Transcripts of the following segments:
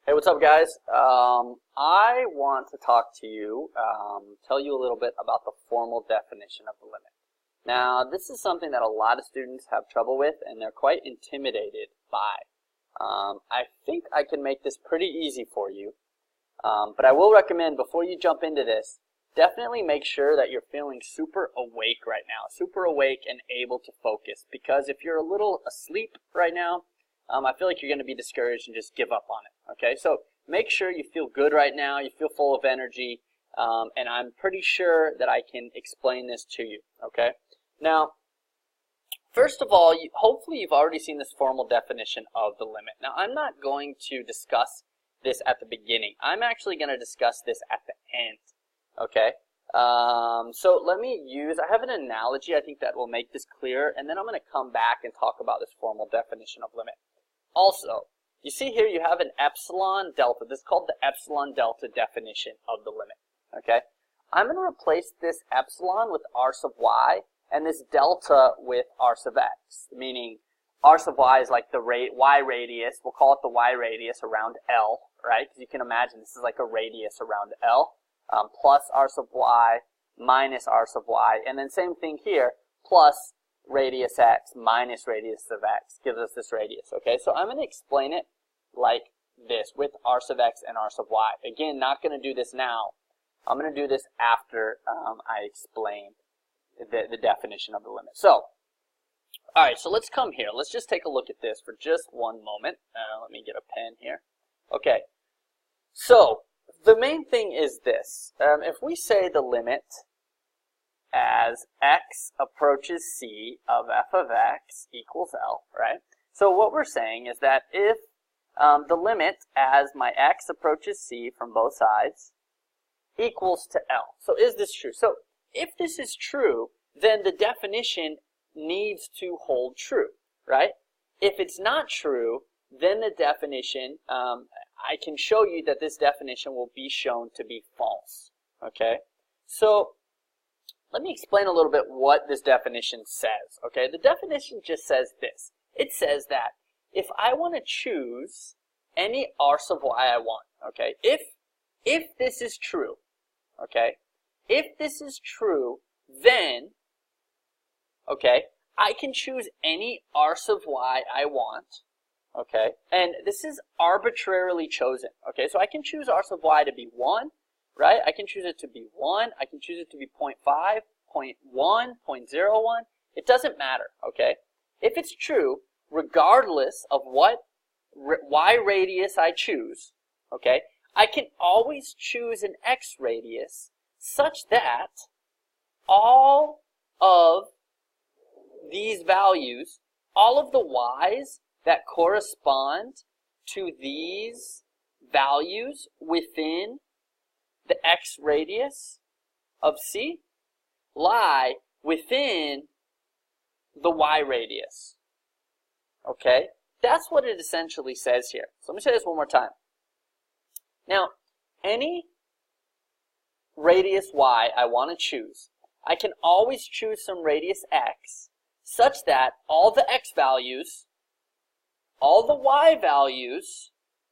Hey, what's up, guys? I want to talk to you, tell you a little bit about the formal definition of the limit. Now, this is something that a lot of students have trouble with, and they're quite intimidated by. I think I can make this pretty easy for you, but I will recommend before you jump into this, definitely make sure that you're feeling super awake right now, super awake and able to focus, because if you're a little asleep right now, I feel like you're going to be discouraged and just give up on it, okay? So make sure you feel good right now, you feel full of energy, and I'm pretty sure that I can explain this to you, okay? Now, first of all, hopefully you've already seen this formal definition of the limit. Now, I'm not going to discuss this at the beginning. I'm actually going to discuss this at the end, okay? So let me I have an analogy I think that will make this clear, and then I'm going to come back and talk about this formal definition of limit. Also, you see here you have an epsilon delta. This is called the epsilon delta definition of the limit, okay? I'm going to replace this epsilon with r sub y and this delta with r sub x, meaning r sub y is like the y radius. We'll call it the y radius around L, right? Because you can imagine this is like a radius around L, plus r sub y minus r sub y. And then same thing here, plus radius x minus radius of x gives us this radius, okay? So I'm going to explain it like this with r sub x and r sub y. Again, not going to do this now. I'm going to do this after I explain the definition of the limit. So, all right, so let's come here. Let's just take a look at this for just one moment. Let me get a pen here. Okay, so the main thing is this. If we say the limit as x approaches c of f of x equals L, right? So what we're saying is that if the limit as my x approaches c from both sides equals to L. So is this true? So if this is true, then the definition needs to hold true, right? If it's not true, then the definition, I can show you that this definition will be shown to be false, okay? So let me explain a little bit what this definition says, okay? The definition just says this. It says that if I want to choose any r sub y I want, okay? If this is true, okay? If this is true, then, okay, I can choose any r sub y I want, okay? And this is arbitrarily chosen, okay? So I can choose r sub y to be 1, right? I can choose it to be 1. I can choose it to be 0.5, 0.1, 0.01. It doesn't matter, okay? If it's true, regardless of what y radius I choose, okay, I can always choose an x radius such that all of these values, all of the y's that correspond to these values within the x radius of c lie within the y radius. Okay? That's what it essentially says here. So let me say this one more time. Now, any radius y I want to choose, I can always choose some radius x such that all the x values, all the y values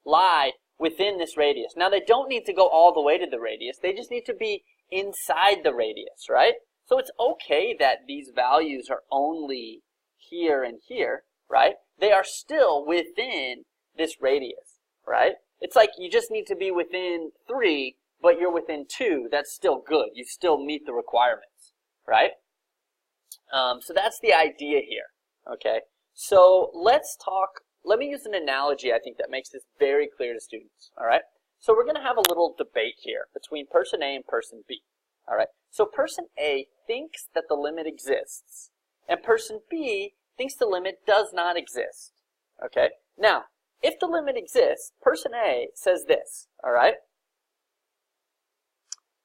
lie within this radius. Now, they don't need to go all the way to the radius. They just need to be inside the radius, right? So it's okay that these values are only here and here, right? They are still within this radius, right? It's like you just need to be within 3, but you're within 2. That's still good. You still meet the requirements, right? So that's the idea here, okay? So let me use an analogy I think that makes this very clear to students, all right? So we're going to have a little debate here between person A and person B, all right? So person A thinks that the limit exists, and person B thinks the limit does not exist, okay? Now, if the limit exists, person A says this, all right?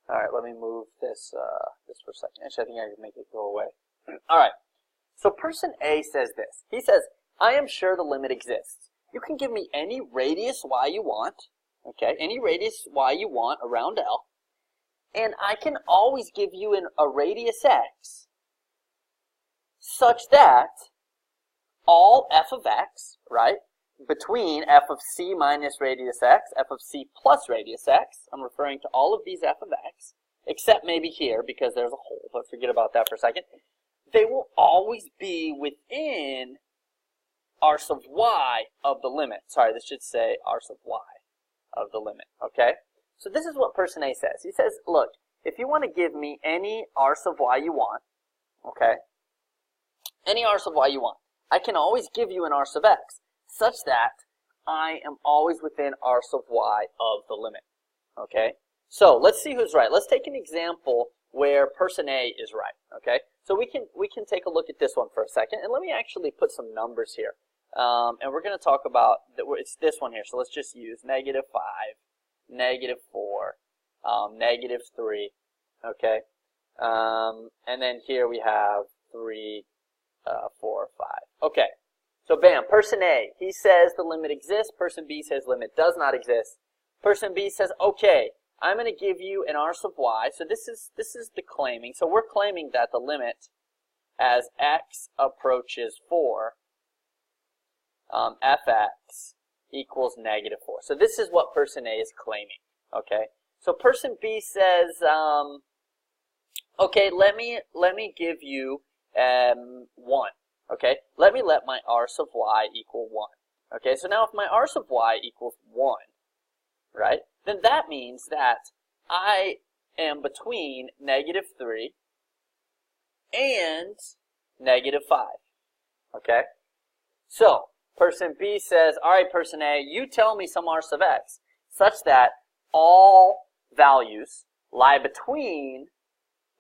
All right, let me move this for a second. Actually, I think I can make it go away. All right, so person A says this. He says, I am sure the limit exists. You can give me any radius y you want, okay, any radius y you want around L, and I can always give you a radius x such that all f of x, right, between f of c minus radius x, f of c plus radius x. I'm referring to all of these f of x, except maybe here because there's a hole, but forget about that for a second. They will always be within r sub y of the limit. Sorry, this should say r sub y of the limit, okay? So this is what person A says. He says, look, if you want to give me any r sub y you want, okay, any r sub y you want, I can always give you an r sub x, such that I am always within r sub y of the limit, okay? So let's see who's right. Let's take an example where person A is right, okay? So we can take a look at this one for a second, and let me actually put some numbers here. And we're going to talk about, it's this one here, so let's just use -5, -4, -3, okay? And then here we have 3, 4, 5. Okay, so bam, person A, he says the limit exists. Person B says limit does not exist. Person B says, okay, I'm going to give you an r sub y. So this is the claiming. So we're claiming that the limit as x approaches 4, fx equals -4. So this is what person A is claiming. Okay. So person B says, okay, let me give you 1. Okay. Let me let my r sub y equal 1. Okay. So now if my r sub y equals 1, right, then that means that I am between -3 and -5. Okay? So, person B says, all right, person A, you tell me some r sub x such that all values lie between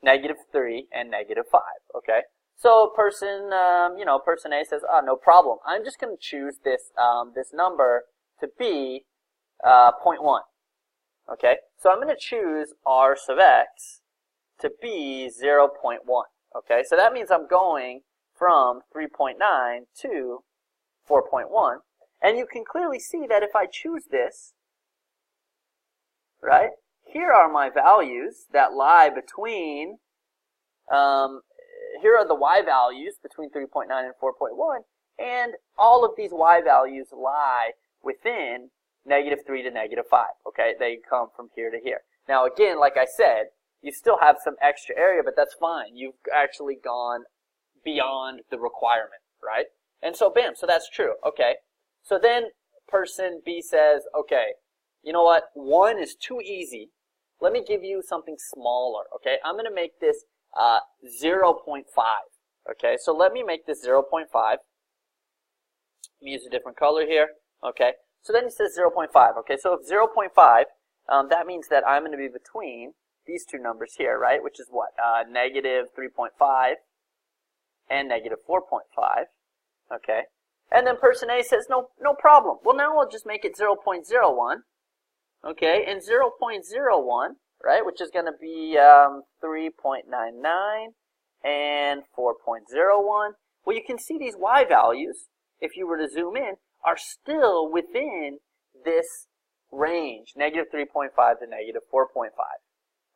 -3 and -5. Okay? So, person A says, oh, no problem. I'm just going to choose this this number to be 0.1. Okay, so I'm going to choose r sub x to be 0.1. Okay, so that means I'm going from 3.9 to 4.1. And you can clearly see that if I choose this, right, here are my values that lie between, here are the y values between 3.9 and 4.1. And all of these y values lie within -3 to -5, okay? They come from here to here. Now, again, like I said, you still have some extra area, but that's fine. You've actually gone beyond the requirement, right? And so, bam, so that's true, okay? So then person B says, okay, you know what? 1 is too easy. Let me give you something smaller, okay? I'm going to make this 0.5, okay? So let me make this 0.5. Let me use a different color here, okay? So then he says 0.5. Okay, so if 0.5, that means that I'm going to be between these two numbers here, right? Which is what? -3.5 and -4.5. Okay, and then person A says no problem. Well, now I'll just make it 0.01. Okay, and 0.01, right? Which is going to be 3.99 and 4.01. Well, you can see these y values, if you were to zoom in, are still within this range, -3.5 to -4.5.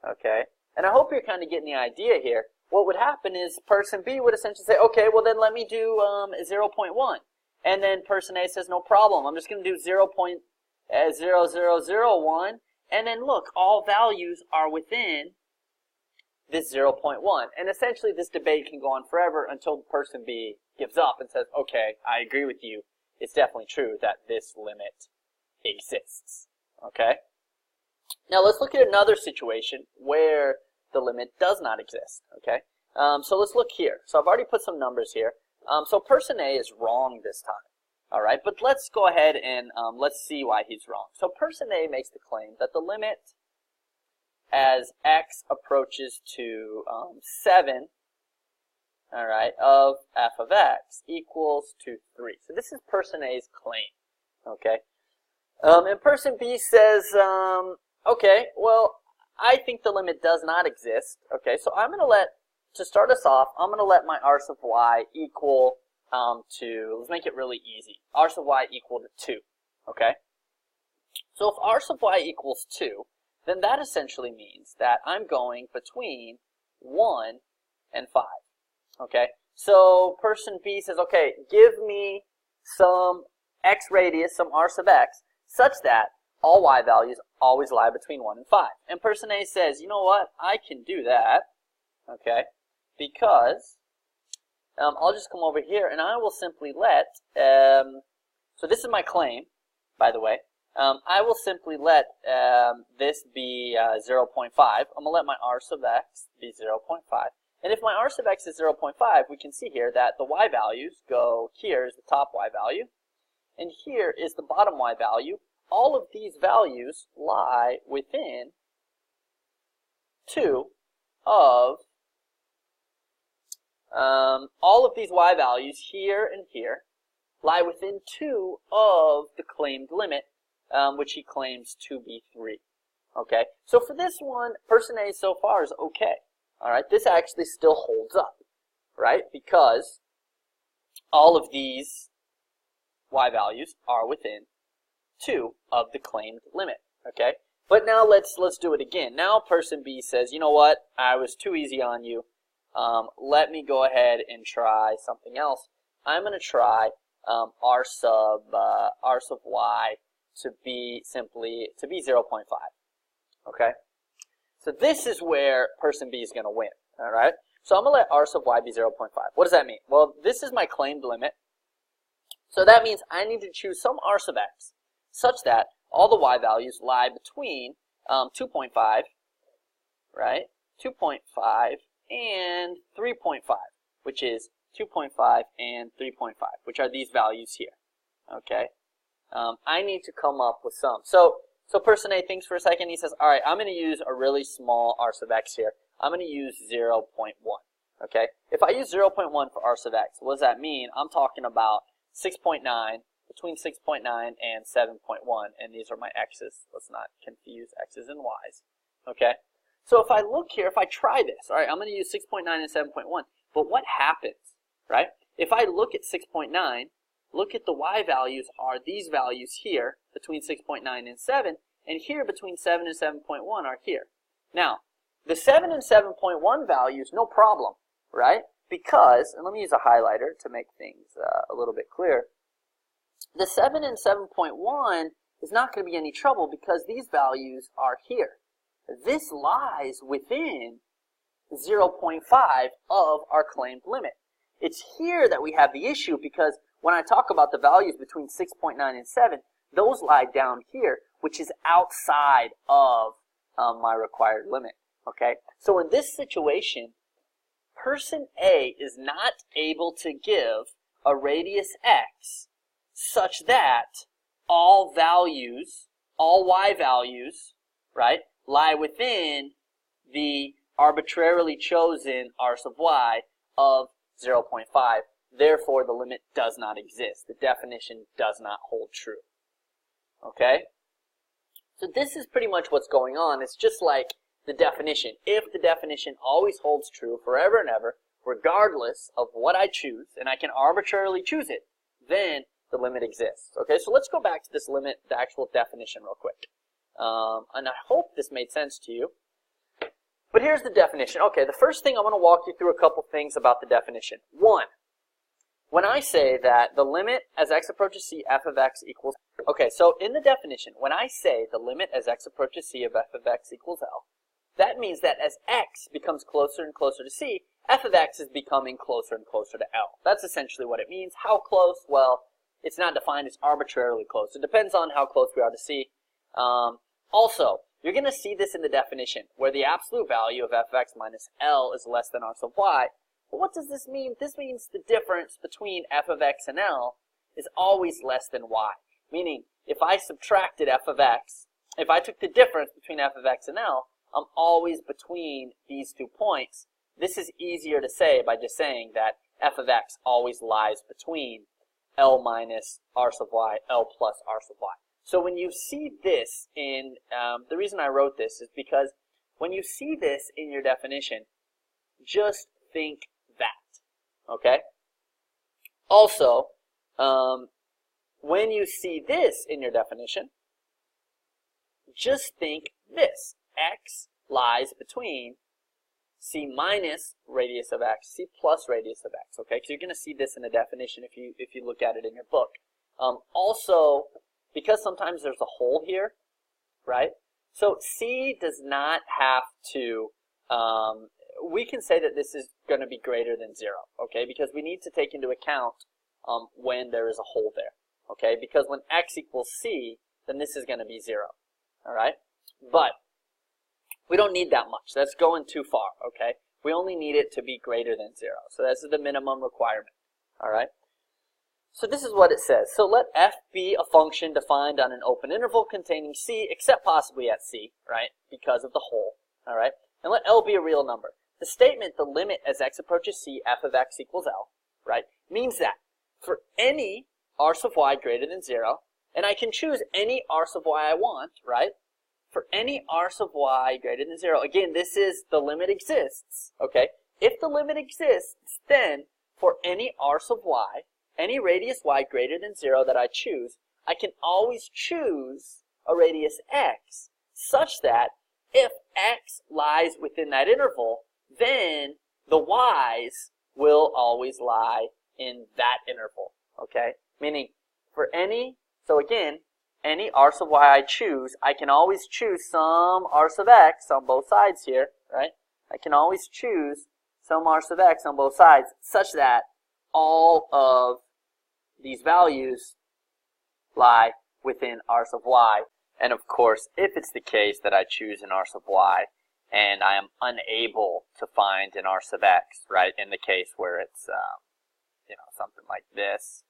Okay? And I hope you're kind of getting the idea here. What would happen is person B would essentially say, okay, well then let me do 0.1. And then person A says, no problem. I'm just going to do 0.0001. And then look, all values are within this 0.1. And essentially this debate can go on forever until person B gives up and says, okay, I agree with you. It's definitely true that this limit exists, okay? Now let's look at another situation where the limit does not exist, okay? So let's look here. So I've already put some numbers here. So person A is wrong this time, all right? But let's go ahead and let's see why he's wrong. So person A makes the claim that the limit as x approaches to 7, all right, of f of x equals to 3. So this is person A's claim, okay? And person B says, okay, well, I think the limit does not exist, okay? So I'm going to to start us off, I'm going to let my r sub y equal to, let's make it really easy, r sub y equal to 2, okay? So if r sub y equals 2, then that essentially means that I'm going between 1 and 5. Okay, so person B says, okay, give me some x radius, some r sub x, such that all y values always lie between 1 and 5. And person A says, you know what, I can do that, okay, because I'll just come over here and I will simply let, so this is my claim, by the way. I will simply let this be 0.5. I'm going to let my r sub x be 0.5. And if my r sub x is 0.5, we can see here that the y values go, here is the top y value, and here is the bottom y value. All of these values lie within 2 of, all of these y values here and here lie within 2 of the claimed limit, which he claims to be 3. Okay, so for this one, person A so far is okay. All right, this actually still holds up, right? Because all of these y values are within 2 of the claimed limit. Okay, but now let's do it again. Now person B says, you know what? I was too easy on you. Let me go ahead and try something else. I'm going to try r sub y to be 0.5. Okay, so this is where person B is going to win. All right, so I'm going to let r sub y be 0.5. What does that mean? Well, this is my claimed limit, so that means I need to choose some r sub x such that all the y values lie between 2.5, right? 2.5 and 3.5, which is 2.5 and 3.5, which are these values here. Okay, I need to come up with some. So person A thinks for a second. He says, all right, I'm going to use a really small r sub x here. I'm going to use 0.1. Okay, if I use 0.1 for r sub x, what does that mean? I'm talking about 6.9, between 6.9 and 7.1, and these are my x's. Let's not confuse x's and y's. Okay, so if I look here, if I try this, all right, I'm going to use 6.9 and 7.1, but what happens, right? If I look at 6.9, look at the y values are these values here, between 6.9 and 7, and here between 7 and 7.1 are here. Now, the 7 and 7.1 values, no problem, right? Because, and let me use a highlighter to make things a little bit clearer, the 7 and 7.1 is not going to be any trouble because these values are here. This lies within 0.5 of our claimed limit. It's here that we have the issue because when I talk about the values between 6.9 and 7, those lie down here, which is outside of my required limit. Okay, so in this situation, person A is not able to give a radius x such that all values, all y values, right, lie within the arbitrarily chosen r sub y of 0.5. Therefore, the limit does not exist. The definition does not hold true. Okay? So this is pretty much what's going on. It's just like the definition. If the definition always holds true forever and ever, regardless of what I choose, and I can arbitrarily choose it, then the limit exists. Okay, so let's go back to this limit, the actual definition real quick. And I hope this made sense to you. But here's the definition. Okay, the first thing I want to walk you through a couple things about the definition. One, when I say that the limit as x approaches c, f of x equals, okay, so in the definition, when I say the limit as x approaches c of f of x equals L, that means that as x becomes closer and closer to c, f of x is becoming closer and closer to L. That's essentially what it means. How close? Well, it's not defined. It's arbitrarily close. It depends on how close we are to c. Also, you're going to see this in the definition, where the absolute value of f of x minus L is less than r sub y. But what does this mean? This means the difference between f of x and L is always less than y. Meaning, if I subtracted f of x, if I took the difference between f of x and L, I'm always between these 2 points. This is easier to say by just saying that f of x always lies between L minus r sub y, L plus r sub y. So when you see this in, the reason I wrote this is because when you see this in your definition, just think that, okay? Also, when you see this in your definition, just think this. X lies between c minus radius of x, c plus radius of x, okay? Because you're going to see this in the definition if you look at it in your book. Also, because sometimes there's a hole here, right? So C does not have to, we can say that this is going to be greater than 0, okay? Because we need to take into account when there is a hole there, okay? Because when x equals C, then this is going to be 0, all right? But we don't need that much. That's going too far, okay? We only need it to be greater than 0. So that's the minimum requirement, all right? So this is what it says. So let f be a function defined on an open interval containing C, except possibly at C, right, because of the hole, all right? And let L be a real number. The statement, the limit as x approaches C, f of x equals L, right, means that for any r sub y greater than 0, and I can choose any r sub y I want, right? For any r sub y greater than 0, again, this is the limit exists, okay? If the limit exists, then for any r sub y, any radius y greater than 0 that I choose, I can always choose a radius x such that if x lies within that interval, then the y's will always lie in that interval, okay? Meaning for any, so again, any r sub y I choose, I can always choose some r sub x on both sides here, right? I can always choose some r sub x on both sides such that all of these values lie within r sub y. And of course, if it's the case that I choose an r sub y and I am unable to find an r sub x, right, in the case where it's, you know, something like this.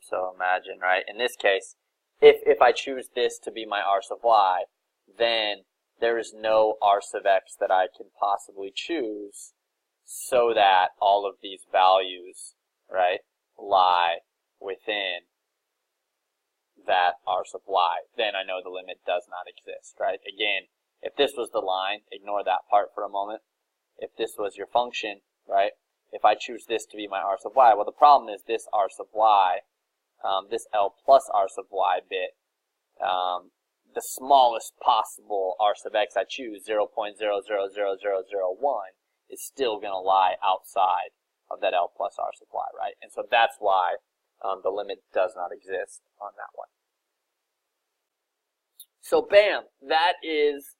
So imagine, right, in this case, if I choose this to be my r sub y, then there is no r sub x that I can possibly choose so that all of these values, right, lie within that r sub y. Then I know the limit does not exist, right? Again, if this was the line, ignore that part for a moment. If this was your function, right, if I choose this to be my r sub y, well, the problem is this r sub y, this L plus r sub y bit, the smallest possible r sub x I choose, 0.000001, is still going to lie outside of that L plus r sub y, right? And so that's why the limit does not exist on that one. So bam, that is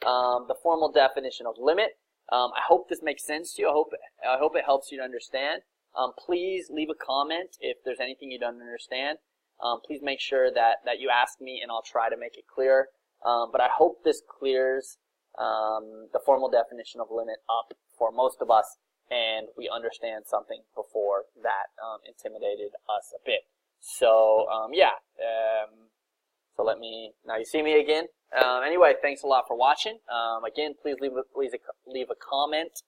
the formal definition of limit. I hope this makes sense to you. I hope it helps you to understand. Please leave a comment if there's anything you don't understand. Please make sure that you ask me and I'll try to make it clearer. But I hope this clears the formal definition of limit up for most of us, and we understand something before that intimidated us a bit. So yeah, so now you see me again. Anyway, thanks a lot for watching. Again, please leave a comment.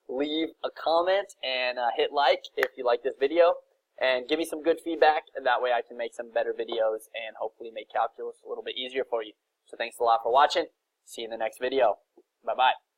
leave a comment and hit like if you like this video, and give me some good feedback, and that way I can make some better videos and hopefully make calculus a little bit easier for you. So thanks a lot for watching. See you in the next video. Bye-bye.